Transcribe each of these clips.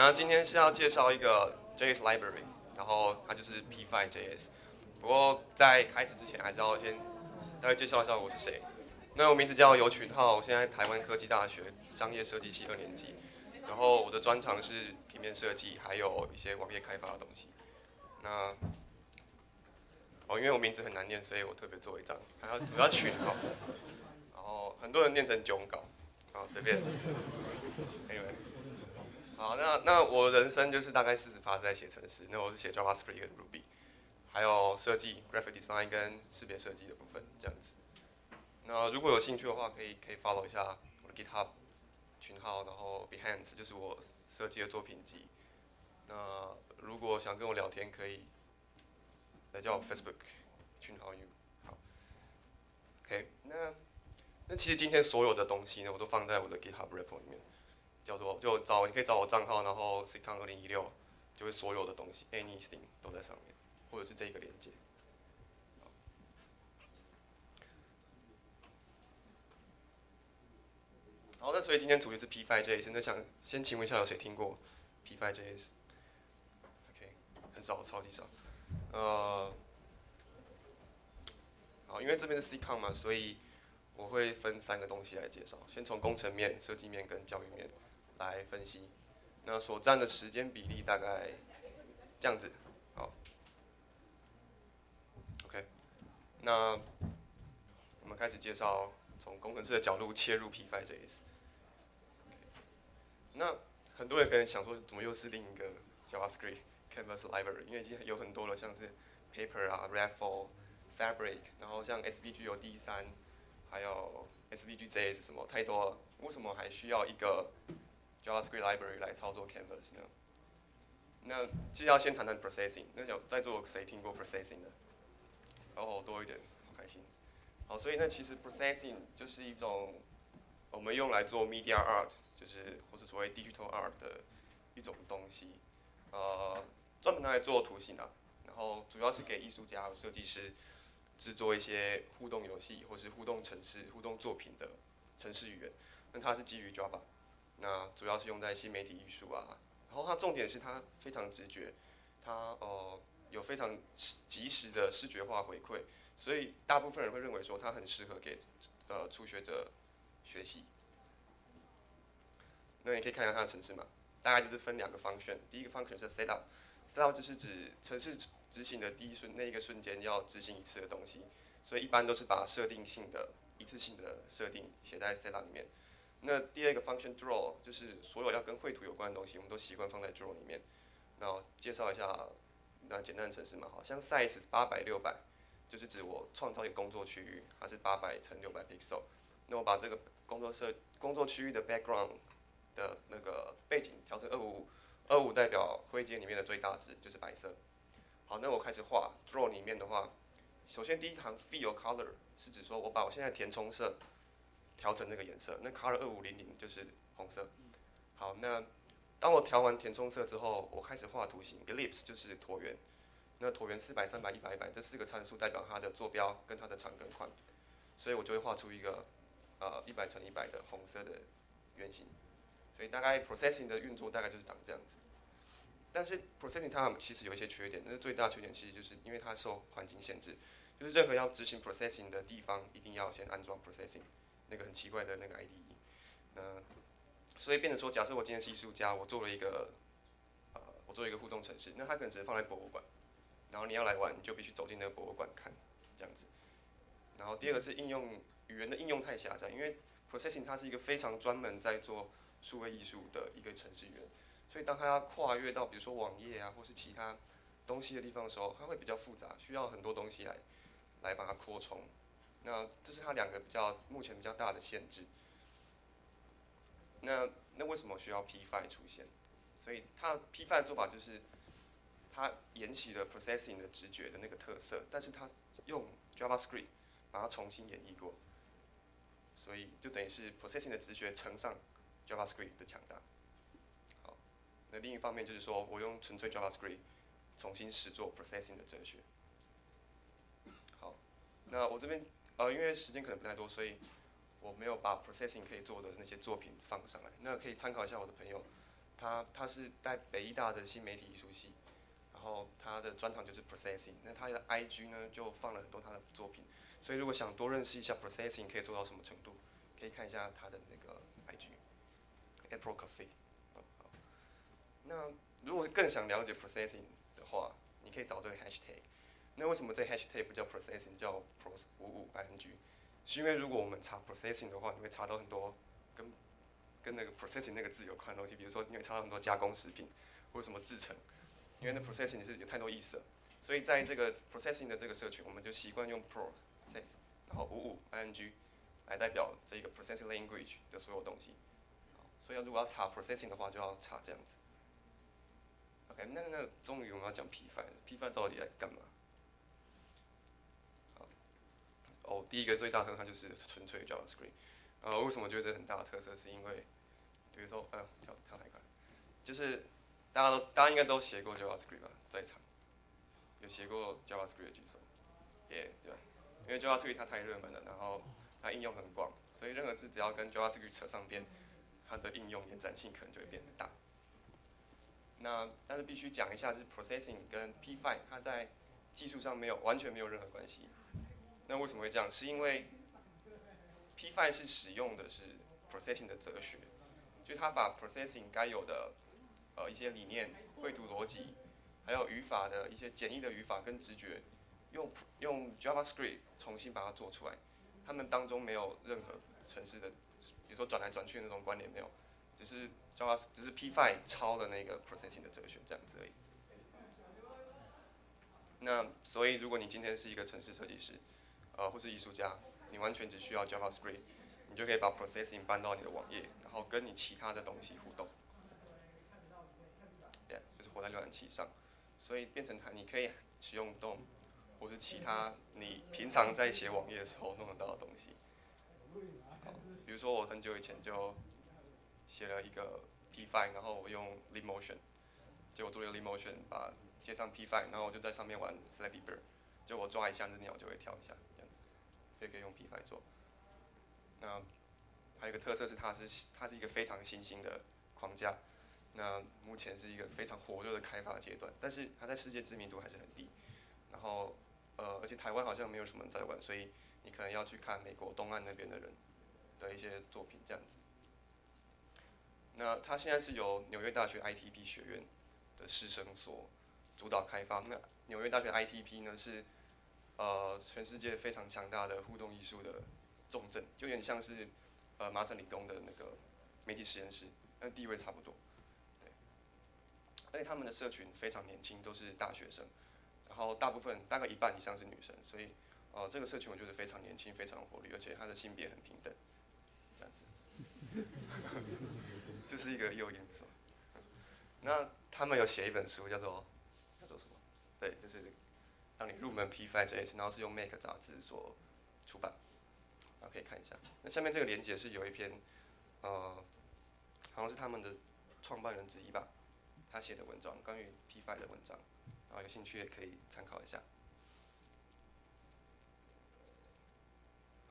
然后今天是要介绍一个 JS library，然后它就是 P5JS。不过在开始之前，还是要先大概介绍一下我是谁。那我名字叫尤群浩，我现在台湾科技大学商业设计系2年级。然后我的专长是平面设计，还有一些网页开发的东西。那因为我名字很难念，所以我特别做一张，我要群浩，然后很多人念成囧稿，好随便。Anyway，好，那我人生就是大概40%是在写程式，那我是写 JavaScript 跟 Ruby，还有设计 Graphic Design 跟识别设计的部分这样子。那如果有兴趣的话，可以 follow 一下我的 GitHub 群号，然后 Behance 就是我设计的作品集。那如果想跟我聊天，可以来叫我 Facebook 群号 U。好，OK，那其实今天所有的东西呢，我都放在我的 GitHub repo 里面，你可以找我账号，然后 Cton2016，就会所有的东西 anything 都在上面，或者是这一个连接。好，那所以今天主题是 P5JS，那想先请问一下有谁听过 P5JS？OK，很少，超级少。呃，好，因为这边是 Cton 嘛，所以我会分3个东西来介绍，先从工程面、设计面跟教育面来分析。那所占的时间比例大概这样子。好，OK，那我们开始介绍从工程师的角度切入 P5JS。那很多人可能想说，怎么又是另一个 JavaScript Canvas library？因为已经有很多了，像是 Paper 啊、Redfall、Fabric，然后像 SVG 有 D3，还有 SVG.js 什么太多了，为什么还需要一个 JavaScript library 来操作 Canvas 呢？那就要先谈谈 processing。那有在座谁听过 processing 的？哦，多一点，好开心。好，所以那其实 processing 就是一种我们用来做 media art，就是或是所谓 digital art 的一种东西，专门拿来做图形啊，然后主要是给艺术家和设计师制作一些互动游戏或是互动程式、互动作品的程式语言。那它是基于 Java，那主要是用在新媒体艺术啊，然后它重点是它非常直觉，它有非常及时的视觉化回馈，所以大部分人会认为说它很适合给初学者学习。那你可以看一下它的程式码，大概就是分2个 function，第一个 function 是 setup，setup 就是指程式执行的那一个瞬间要执行一次的东西，所以一般都是把设定性的一次性的设定写在 setup 里面。那第二个 function draw 就是所有要跟绘图有关的东西，我们都习惯放在 draw 里面。那我介绍一下那简单的程式码，好像 size 800、600，就是指我创造一个工作区域，它是800×600 pixel。那我把这个工作区域的 background 的那个背景调成255，255代表灰阶里面的最大值，就是白色。好，那我开始画 draw 里面的话，首先第一行 fill color 是指说我把我现在填充色调成那个颜色，那 color 2500就是红色。好，那当我调完填充色之后，我开始画图形 ellipse 就是椭圆。那椭圆400、300、100、100这4个参数代表它的坐标跟它的长跟宽，所以我就会画出一个100×100的红色的圆形。所以大概 processing 的运作大概就是长这样子。但是 processing 它其实有一些缺点，但是最大缺点其实就是因为它受环境限制，就是任何要执行 processing 的地方一定要先安装 processing 那个很奇怪的那个 IDE。所以变成说，假设我今天是艺术家，我做了一个互动程式，那它可能只能放在博物馆，然后你要来玩，你就必须走进那个博物馆看这样子。然后第二个是语言的应用太狭窄，因为 processing 它是一个非常专门在做数位艺术的一个程式语言，所以当它要跨越到比如说网页啊或是其他东西的地方的时候，它会比较复杂，需要很多东西来把它扩充。那这是它2个目前比较大的限制。那为什么需要 P5 出现？所以它 P5 的做法就是它沿袭了 processing 的直觉的那个特色，但是它用 JavaScript 把它重新演绎过，所以就等于是 processing 的直觉乘上 JavaScript 的强大。好，那另一方面就是说我用纯粹 JavaScript 重新实做 processing 的哲学。好，那我这边因为时间可能不太多，所以我没有把 processing 可以做的那些作品放上来，那可以参考一下我的朋友他是在北医大的新媒体艺术系，然后他的专长就是 processing，那他的 IG 呢就放了很多他的作品，所以如果想多认识一下 processing 可以做到什么程度，可以看一下他的那个 IG April Cafe。好，那如果更想了解 processing 的话，你可以找这个 hashtag。那为什么这 hashtag 不叫 processing， 叫 pros55ing？是因为如果我们查 processing 的话，你会查到很多跟那个 processing 那个字有关的东西，比如说你会查到很多加工食品或者什么制成，因为那 processing 是有太多意思了，所以在这个 processing 的这个社群，我们就习惯用 process，然后55ing 来代表这个 processing language 的所有东西。所以如果要查 processing 的话，就要查这样子。OK，那终于我们要讲 P5，P5 到底在干嘛？第一个最大特色它就是纯粹 JavaScript。为什么觉得很大的特色？是因为，比如说，跳太快，就是大家应该都写过 JavaScript 吧，在场有写过 JavaScript 的举手，对，因为 JavaScript 它太热门了，然后它应用很广，所以任何字只要跟 JavaScript 扯上边，它的应用延展性可能就会变得大。但是必须讲一下，就是 processing 跟 P5 它在技术上完全没有任何关系。那为什么会这样？是因为 P5 是使用的是 processing 的哲学，就是它把 processing 该有的一些理念、绘图逻辑，还有语法的一些简易的语法跟直觉，用 JavaScript 重新把它做出来。它们当中没有任何程式的，比如说转来转去的那种关联没有，只是 P5 抄了那个 processing 的哲学这样子而已。那所以如果你今天是一个程式设计师，或是艺术家，你完全只需要 JavaScript，你就可以把 processing 搬到你的网页，然后跟你其他的东西互动，对，就是活在浏览器上，所以变成你可以使用 DOM 或是其他你平常在写网页的时候弄得到的东西。好，比如说我很久以前就写了一个 P5，然后我用 Leapmotion，结果做了 Leapmotion，把接上 P5，然后我就在上面玩 Flappy Bird，就我抓一下，那鸟就会跳一下，这样子，所以可以用 P5 做。那还有一个特色是它是一个非常新兴的框架，那目前是一个非常火热的开发阶段，但是它在世界知名度还是很低。然后而且台湾好像没有什么人在玩，所以你可能要去看美国东岸那边的人的一些作品这样子。那它现在是由纽约大学 ITP 学院的师生所主导开发。那纽约大学 ITP 呢是全世界非常强大的互动艺术的重镇，就有点像是麻省理工的那个媒体实验室，但地位差不多。对，而且他们的社群非常年轻，都是大学生，然后大概一半以上是女生，所以这个社群我觉得非常年轻，非常活力，而且它的性别很平等，这样子。这是一个诱因，是吧？那他们有写一本书，叫做什么？对，就是让你入门 P5JS，然后是用 Make 杂志所出版，然后可以看一下。那下面这个连结是有一篇，好像是他们的创办人之一吧，他写的文章，关于 P5 的文章，然后有兴趣也可以参考一下。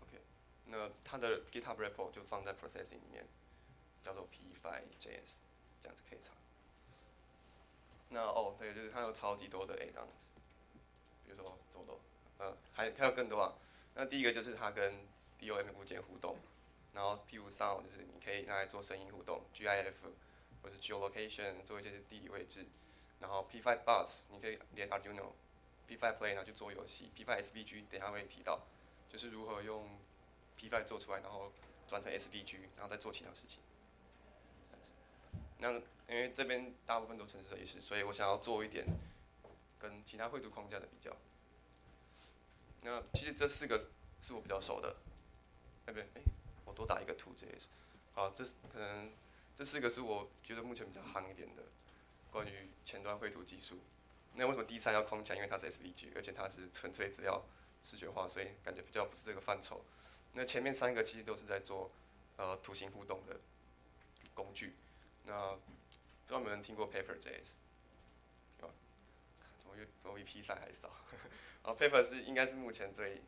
OK，那他的 GitHub repo 就放在 Processing 里面，叫做 P5JS，这样子可以查。那对，就是它有超级多的 add-ons，比如说多多，还有更多啊。那第一个就是它跟 DOM 物件互动，然后 P5Sound 就是你可以拿来做声音互动，GIF 或是 Geolocation 做一些地理位置，然后 P5Bus 你可以连 Arduino，P5Play 拿去做游戏，P5SVG 等一下会提到，就是如何用 P5 做出来，然后转成 SVG，然后再做其他事情。那因为这边大部分都程式设计师，所以我想要做一点跟其他绘图框架的比较。那其实这4个是我比较熟的，不对，我多打一个 2JS。好，可能这4个是我觉得目前比较夯一点的关于前端绘图技术。那为什么第3要框架？因为它是 SVG， 而且它是纯粹只要视觉化，所以感觉比较不是这个范畴。那前面3个其实都是在做图形互动的工具。那不知道有没有人听过 Paper.js， 有吧？怎么比 P3还少？然后 Paper 应该是目前最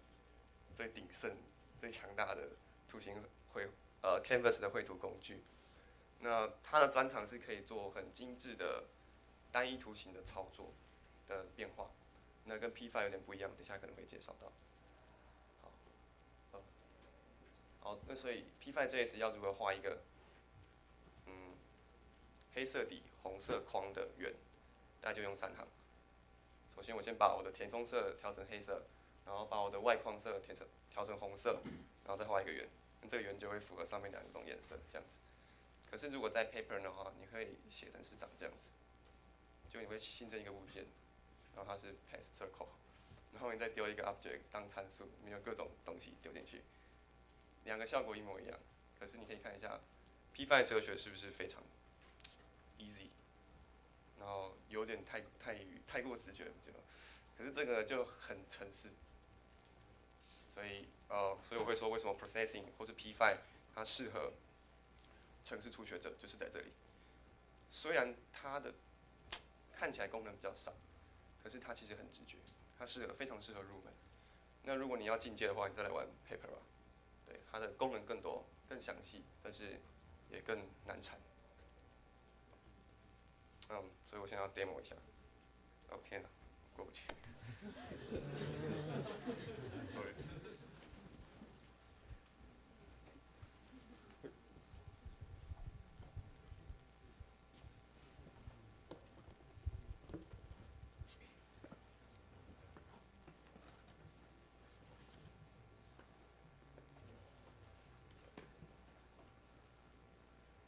鼎盛、最强大的图形Canvas 的绘图工具。那它的专长是可以做很精致的单一图形的操作的变化，那跟 P5 有点不一样，等一下可能会介绍到。好，好，那所以 P5JS 要如何画一个黑色底红色框的圆，大概就用3行。首先我先把我的填充色调成黑色，然后把我的外框色调成红色，然后再画一个圆，那这个圆就会符合上面2种颜色这样子。可是如果在 Paper 的话，你可以写成是长这样子，就你会新增一个物件，然后它是 pass circle， 然后你再丢一个 object 当参数，里面有各种东西丢进去，2个效果一模一样。可是你可以看一下 P5 哲学是不是非常 easy， 然后有点太过直觉，我觉得。可是这个就很程式，所以我会说为什么 processing 或是 P5 它适合程式初学者，就是在这里。虽然它的看起来功能比较少，可是它其实很直觉，它非常适合入门。那如果你要进阶的话，你再来玩 Paper 吧。对，它的功能更多、更详细，但是也更难缠。所以我现在要 demo 一下。哦天哪，过不去。Sorry。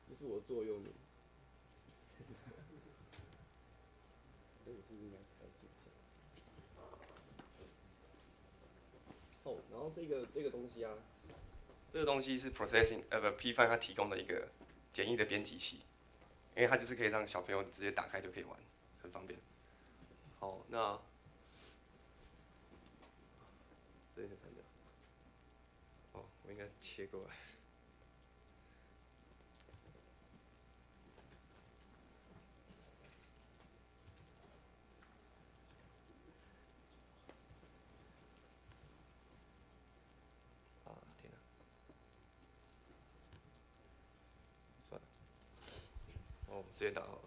这是我座右铭。我是不是应该调整一下？哦，然后这个东西啊，这个东西是 P5 它提供的一个简易的编辑器，因为它就是可以让小朋友直接打开就可以玩，很方便。好，那这个删掉。哦，我应该切过来。啊，天哪！算了，哦，直接打好了。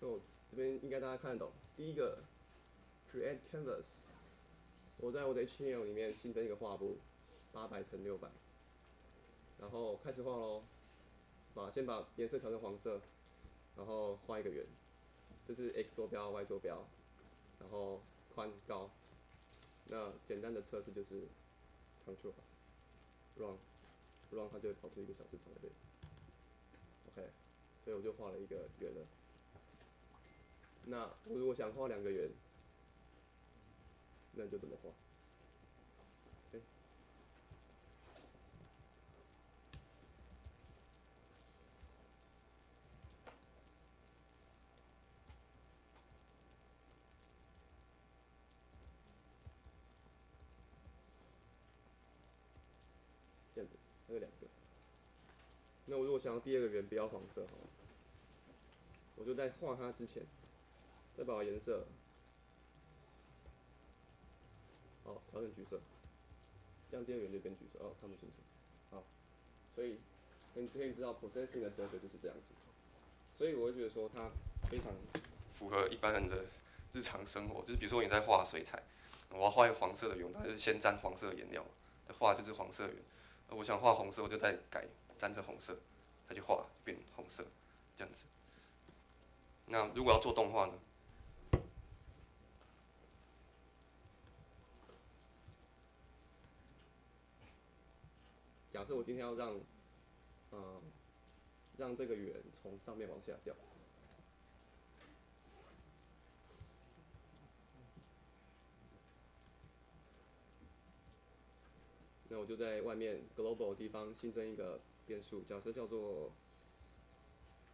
就这边应该大家看得懂。第一个 Create Canvas， 我在我的 HTML 里面新增一个画布，800×600，然后开始画咯。先把颜色调成黄色，然后画一个圆，这是 X 坐标、Y 坐标，然后宽高。那简单的测试就是 Ctrl Run，它就会跑出一个小市场在这里。OK， 所以我就画了一个圆了。那我如果想画2个圆，那就怎么画？这样子，它有2个。那我如果想要第2个圆不要黄色，我就在画它之前，再把颜色，调成橘色，这样第2个圆就变橘色。看不清楚。好，所以你可以知道 processing 的哲学就是这样子。所以我会觉得说它非常符合一般人的日常生活，就是比如说你在画水彩，我要画一个黄色的圆，它就是先沾黄色的颜料，画就是黄色的圆。我想画红色，我就再沾着红色，再去画变红色，这样子。那如果要做动画呢？假设我今天要让这个圆从上面往下掉，那我就在外面 global 的地方新增一个变数，假设叫做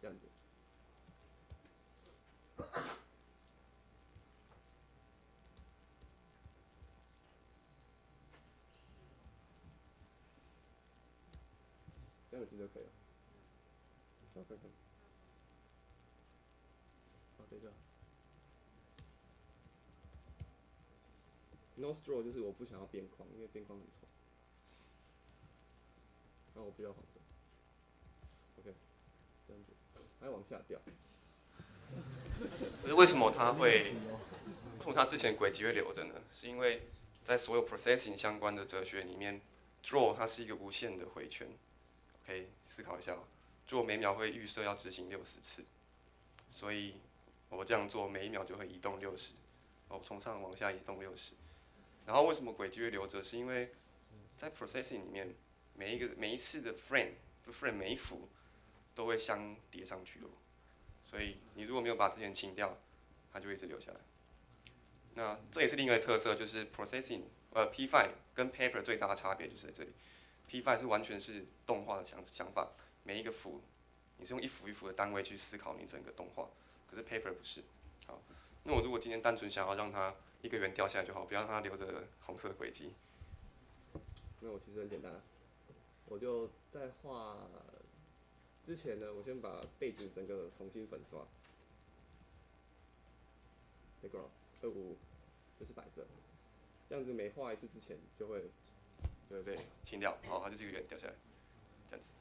这样子。这样子就可以了。好，看看。等一下。No straw 就是我不想要边框，因为边框很丑。然后我不要黄色。OK， 这样子，还要往下掉。可是为什么为什么它之前轨迹会留着呢？是因为在所有 processing 相关的哲学里面，draw 它是一个无限的回圈。OK， 思考一下，draw 每秒会预设要执行60次，所以我这样做每一秒就会移动60，从上往下移动60。然后为什么轨迹会留着？是因为在 processing 里面，每一次的 frame 每一幅都会相叠上去哦。所以你如果没有把之前清掉，它就会一直留下来。那这也是另外一个特色，就是 processing P5 跟 paper 最大的差别就是在这里。P5 是完全是动画的想法，每一个幅你是用一幅一幅的单位去思考你整个动画，可是 paper 不是。好，那我如果今天单纯想要让它一个圆掉下来就好，不要让它留着红色的轨迹。那我其实很简单，我就在画之前呢，我先把背景整个重新粉刷 ，background 255就是白色，这样子每画一次之前就会，对，清掉，好，它就是一个圆掉下来，这样子。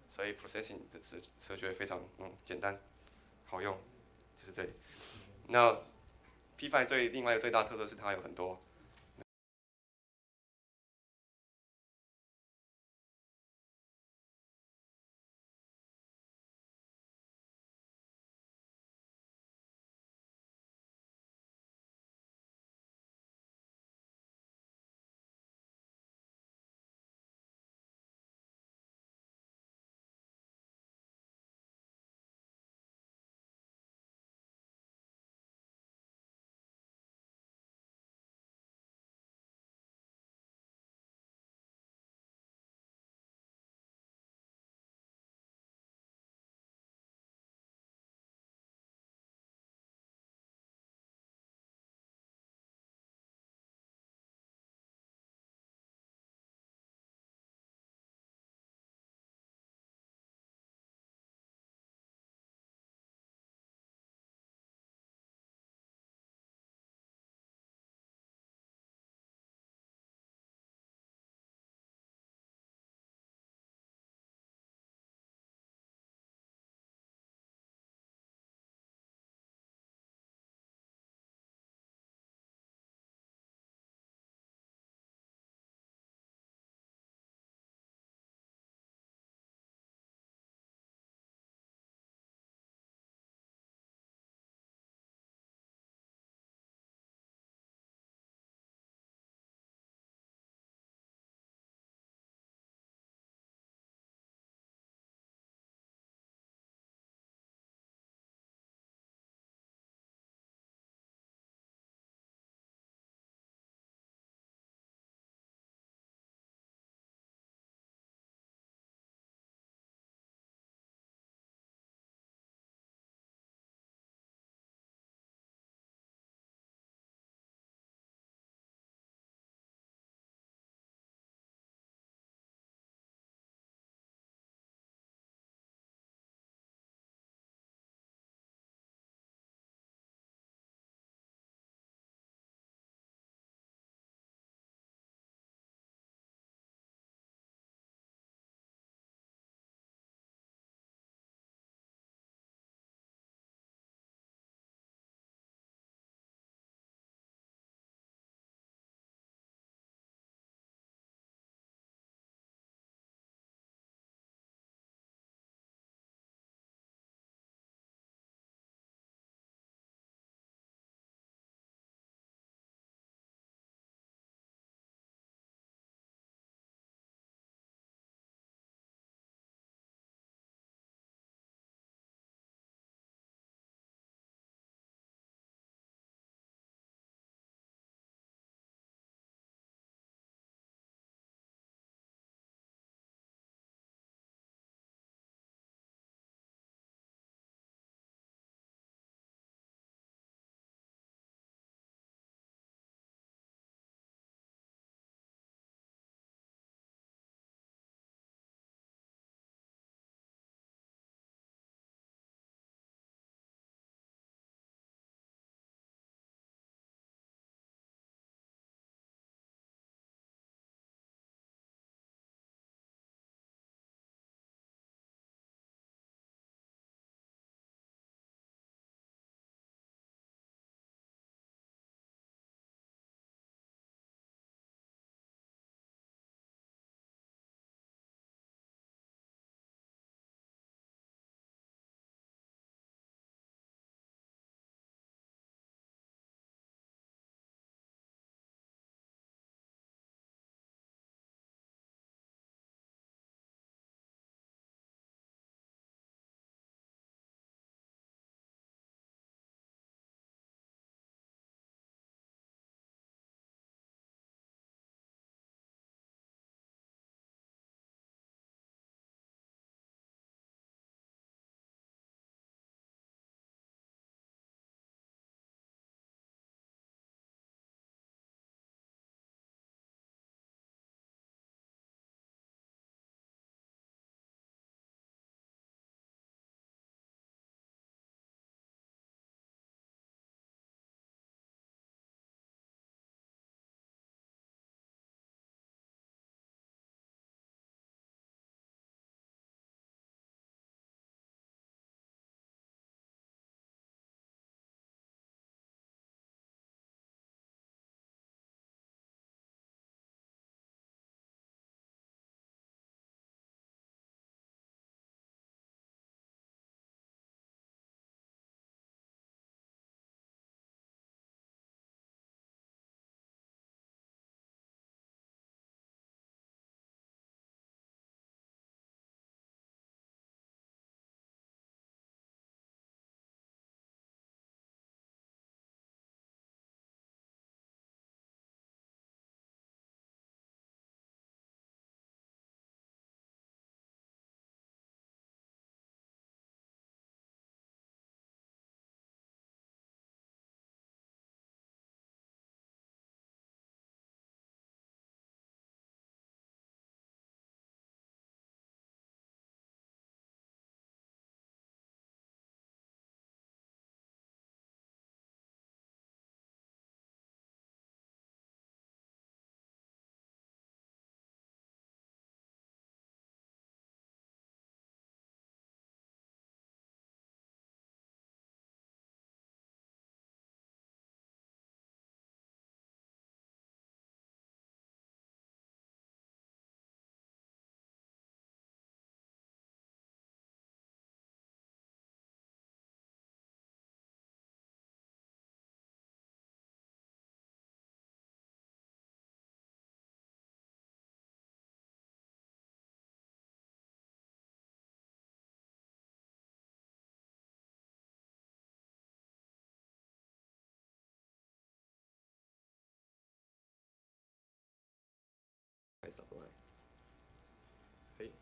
所以 processing 的哲学非常简单好用，就是这里。那 P5 另外一个最大特色是它有很多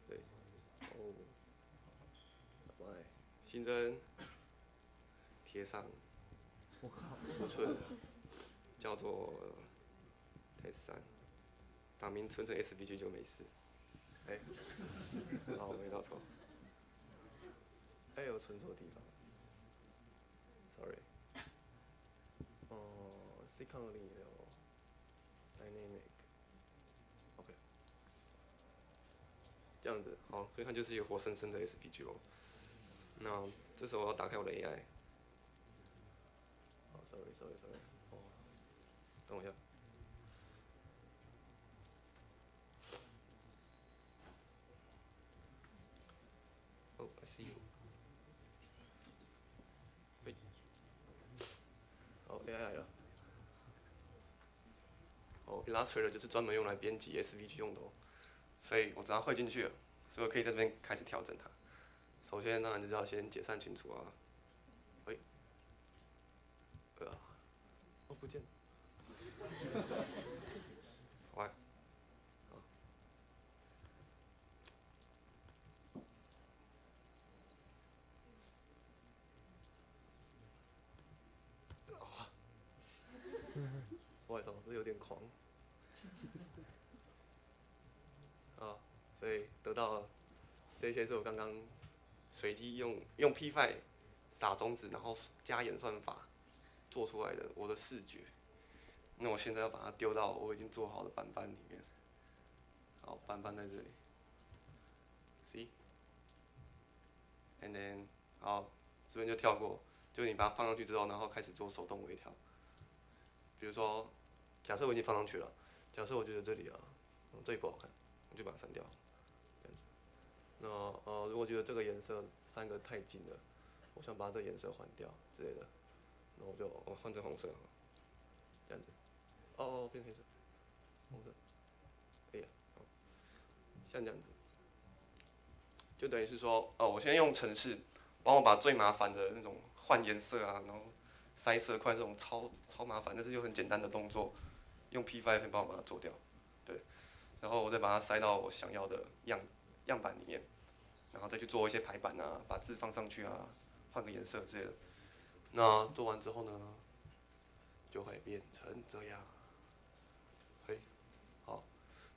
对，哦，来，新增，贴上，储存，叫做 test3，打名存成 SVG 就没事。好，没搞错。有存错地方，sorry。secondly dynamic，OK，这样子，好，所以它就是一个活生生的 SVG 咯。那这时候我要打开我的 AI。sorry，等我一下。I see you。好，AI 来了。Illustrator 就是专门用来编辑 SVG 用的哦，所以我只要汇进去了，所以我可以在这边开始调整它。首先当然就是要先解散群组啊。不见了。喂，不好意思，这有点狂。所以得到了，这些是我刚刚随机用 P5 打种子，然后加演算法做出来的我的视觉。那我现在要把它丢到我已经做好的板板里面。好，板板在这里。See，and then 好，这边就跳过，就你把它放上去之后，然后开始做手动微调。比如说，假设我已经放上去了，假设我觉得这里这里不好看，我就把它删掉。那如果觉得这个颜色3个太近了，我想把这个颜色换掉之类的，那我就换成红色，这样子。变黑色，红色。像这样子，就等于是说，我先用程式帮我把最麻烦的那种换颜色啊，然后塞色块这种超麻烦，但是又很简单的动作，用 P5 可以帮我把它做掉，对，然后我再把它塞到我想要的样板里面，然后再去做一些排版啊，把字放上去啊，换个颜色之类的。那做完之后呢，就会变成这样。好，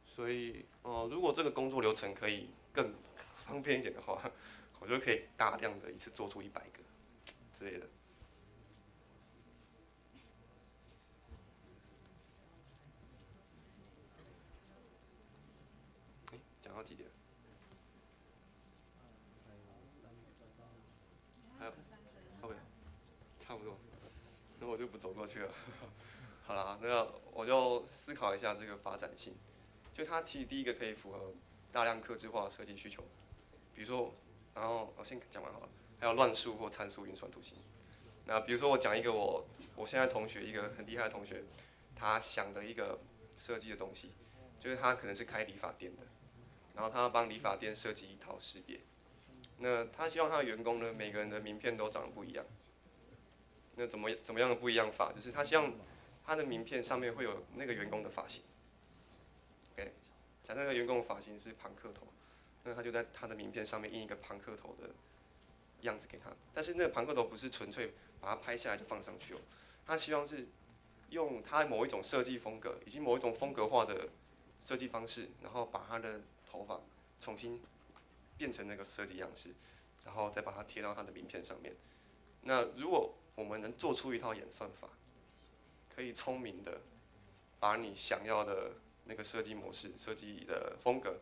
所以如果这个工作流程可以更方便一点的话，我就可以大量的一次做出100个之类的。讲到几点？还有，OK，差不多，那我就不走过去了。好啦，那我就思考一下这个发展性。就它其实第一个可以符合大量客制化设计需求，比如说，然后我先讲完好了，还有乱数或参数运算图形。那比如说我讲一个我现在同学一个很厉害的同学，他想的一个设计的东西，就是他可能是开理发店的，然后他要帮理发店设计一套识别。那他希望他的员工呢，每个人的名片都长得不一样。那怎么样的不一样法？就是他希望他的名片上面会有那个员工的发型。OK， 假设那个员工的发型是庞克头，那他就在他的名片上面印一个庞克头的样子给他。但是那个庞克头不是纯粹把它拍下来就放上去哦，他希望是用他某一种设计风格，以及某一种风格化的设计方式，然后把他的头发重新变成那个设计样式，然后再把它贴到他的名片上面。那如果我们能做出一套演算法，可以聪明的把你想要的那个设计模式、设计的风格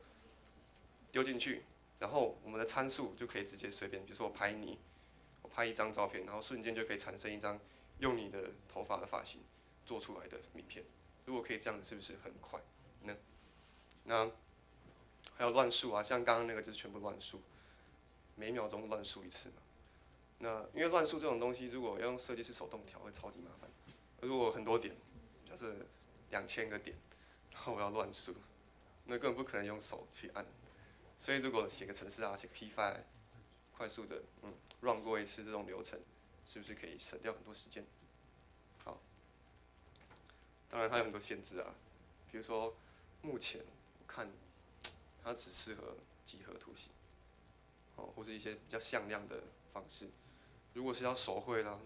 丢进去，然后我们的参数就可以直接随便，比如说我拍一张照片，然后瞬间就可以产生一张用你的头发的发型做出来的名片。如果可以这样子，是不是很快？那还有乱数啊，像刚刚那个就是全部乱数，每秒钟乱数一次嘛。那因为乱数这种东西，如果要用设计师手动调，会超级麻烦。如果很多点，假设2000个点，然后我要乱数，那根本不可能用手去按。所以如果写个程式啊，写个 P5，快速的run 过一次这种流程，是不是可以省掉很多时间？好，当然它有很多限制啊，比如说目前我看它只适合几何图形，或是一些比较向量的方式。如果是要手绘啦，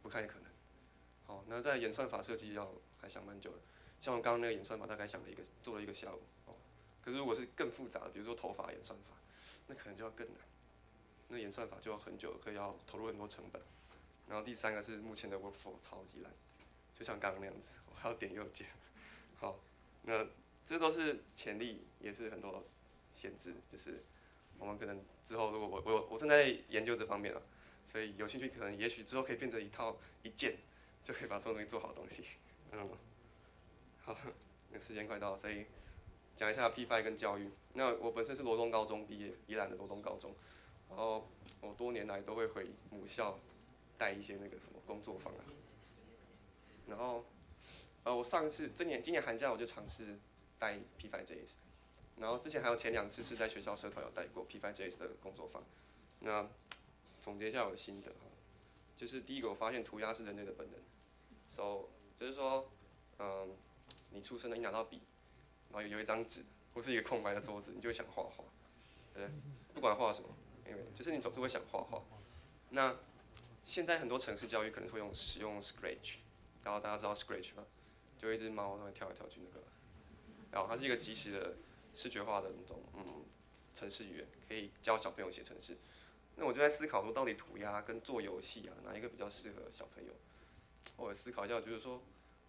不太可能。那在演算法设计还想蛮久的，像我刚刚那个演算法大概做了一个下午。可是如果是更复杂的，比如说头发演算法，那可能就要更难。那演算法就要很久，要投入很多成本。然后第三个是目前的 workflow 超级烂，就像刚刚那样子，我还要点右键。好，那这都是潜力，也是很多限制，就是我们可能之后如果我正在研究这方面了，所以有兴趣可能也许之后可以变成一键就可以把所有东西做好的东西。好，那时间快到了，所以讲一下 P5 跟教育。那我本身是罗东高中毕业，宜兰的罗东高中，然后我多年来都会回母校带一些那个什么工作坊啊。然后我今年寒假我就尝试带 P5JS， 然后之前还有前2次是在学校社团有带过 P5JS 的工作坊。那总结一下我的心得哈，就是第一个我发现涂鸦是人类的本能，so 就是说，你出生了，你拿到笔，然后有一张纸或是一个空白的桌子，你就会想画画，对不对？不管画什么，因为就是你总是会想画画。那现在很多城市教育可能会使用 Scratch， 然后大家知道 Scratch 吗？就一只猫它会跳来跳去那个，然后它是一个即时的视觉化的那种程式语言，可以教小朋友写程式。那我就在思考说，到底涂鸦跟做游戏啊，哪一个比较适合小朋友？我思考一下，就是说，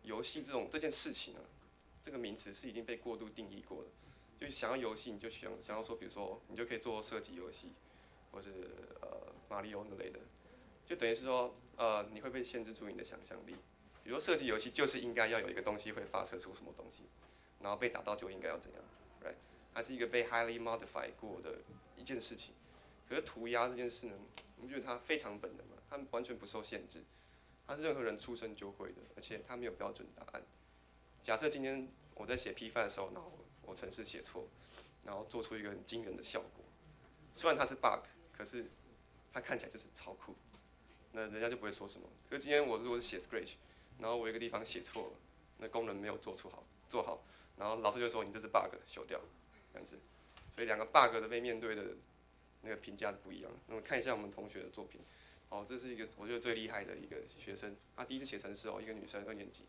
游戏这件事情啊，这个名词是已经被过度定义过了。就想要游戏，你就想要说，比如说，你就可以做射击游戏，或是马里奥那类的，就等于是说，你会被限制住你的想象力。比如说射击游戏就是应该要有一个东西会发射出什么东西，然后被打到就应该要怎样 ，right？ 它是一个被 highly modified 过的一件事情。可是涂鸦这件事呢，我们觉得它非常本能嘛，它完全不受限制，它是任何人出生就会的，而且它没有标准答案。假设今天我在写批范的时候，然后我程式写错，然后做出一个很惊人的效果，虽然它是 bug， 可是它看起来就是超酷，那人家就不会说什么。可是今天我如果是写 Scratch， 然后我有一个地方写错了，那功能没有做好，然后老师就说你这是 bug， 修掉，这样子。所以2个 bug 的被面对的那个评价是不一样的。那么看一下我们同学的作品，这是一个我觉得最厉害的一个学生，他第一次写程式一个女生2年级，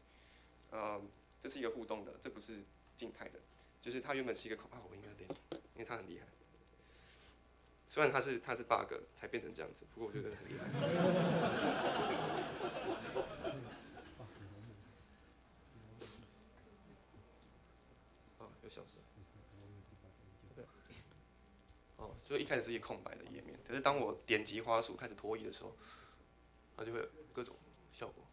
这是一个互动的，这不是静态的，就是他原本是一个我应该点，因为他很厉害。虽然他是 bug 才变成这样子，不过我觉得很厉害。又消失了。所以一开始是一个空白的页面，可是当我点击滑鼠开始拖移的时候，它就会有各种效果。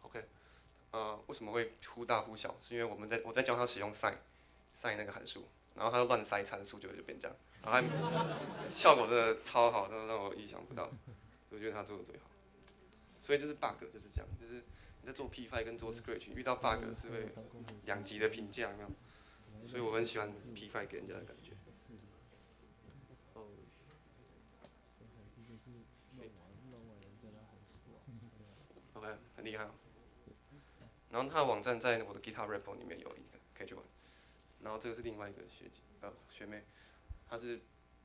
OK， 为什么会忽大忽小？是因为我在教他使用 sin 那个函数，然后他就乱塞参数，就变这样，然后他效果真的超好，真的让我意想不到，我觉得他做的最好。所以这是 bug 就是这样，就是你在做 P5 跟做 Scratch 遇到 bug 是会2级的评价，有没有？所以我很喜欢 P5 给人家的感觉。OK， 很厉害。然后他的网站在我的 GitHub repo 里面有一个，可以去玩。然后这个是另外一个学妹，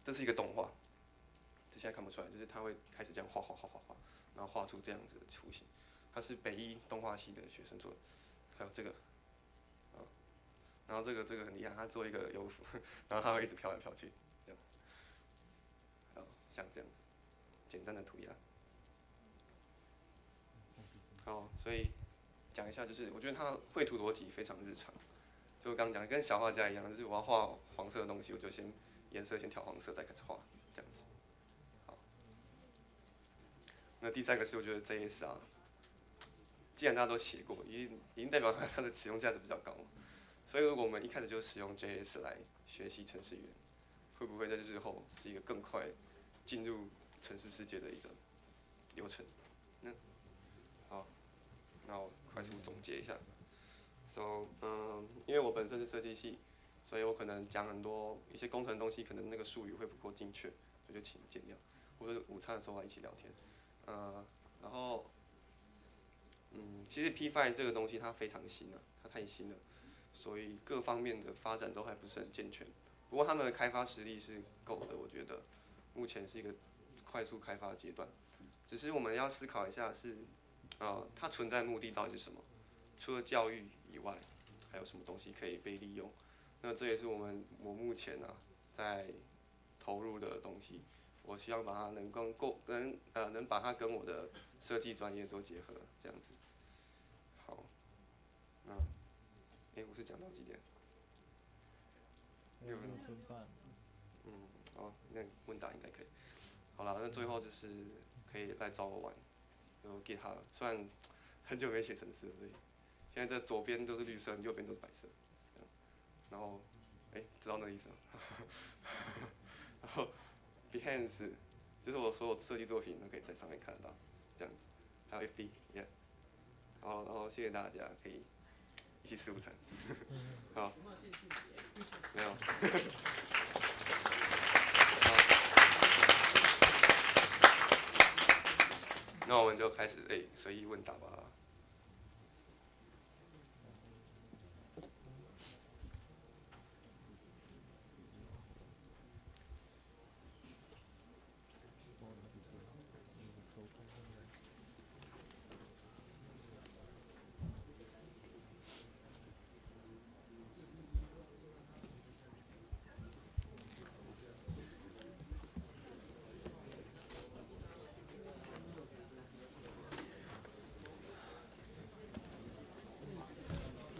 这是一个动画，这现在看不出来，就是他会开始这样画，然后画出这样子的雏形。他是北艺动画系的学生做的，还有这个，然后这个很厉害，他做一个游服，然后他会一直飘来飘去，这样，像这样子，简单的涂鸦。所以讲一下，就是我觉得他绘图逻辑非常日常，就我刚刚讲跟小画家一样，就是我要画黄色的东西，我就颜色先调黄色，再开始画，这样子。好，那第3个是我觉得 JS 啊，既然大家都写过，已经代表它的使用价值比较高，所以如果我们一开始就使用 JS 来学习程式语言，会不会在日后是一个更快进入程式世界的一种流程？好，那我快速总结一下。因为我本身是设计系，所以我可能讲很多一些工程的东西，可能那个术语会不够精确，我就请见谅。或者午餐的时候来一起聊天，然后，其实 P5 这个东西它非常新啊，它太新了，所以各方面的发展都还不是很健全。不过他们的开发实力是够的，我觉得目前是一个快速开发阶段。只是我们要思考一下是，它存在目的到底是什么？除了教育以外，还有什么东西可以被利用？那这也是我目前在投入的东西。我希望把它能把它跟我的设计专业做结合，这样子。好，那我是讲到几点？6分半。那问答应该可以。好了，那最后就是可以来找我玩，就给他，虽然很久没写程式了，所以现在这左边都是绿色，右边都是白色，然后知道那个意思吗？然后 Behance 就是我所有设计作品都可以在上面看得到，这样子，还有 FB，然后谢谢大家，可以一起吃午餐。好，没有。那我们就开始随意问答吧。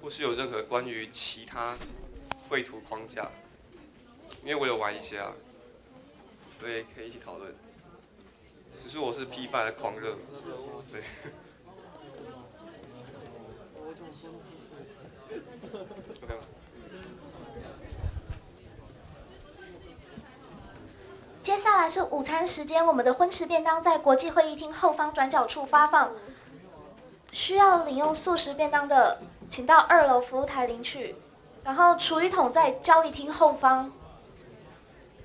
或是有任何关于其他绘图框架，因为我有玩一些所以可以一起讨论。只是我是P5的狂热，对。接下来是午餐时间，我们的荤食便当在国际会议厅后方转角处发放。需要领用素食便当的，请到2楼服务台领取。然后厨余桶在交易厅后方，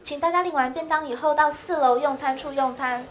请大家领完便当以后到4楼用餐处用餐。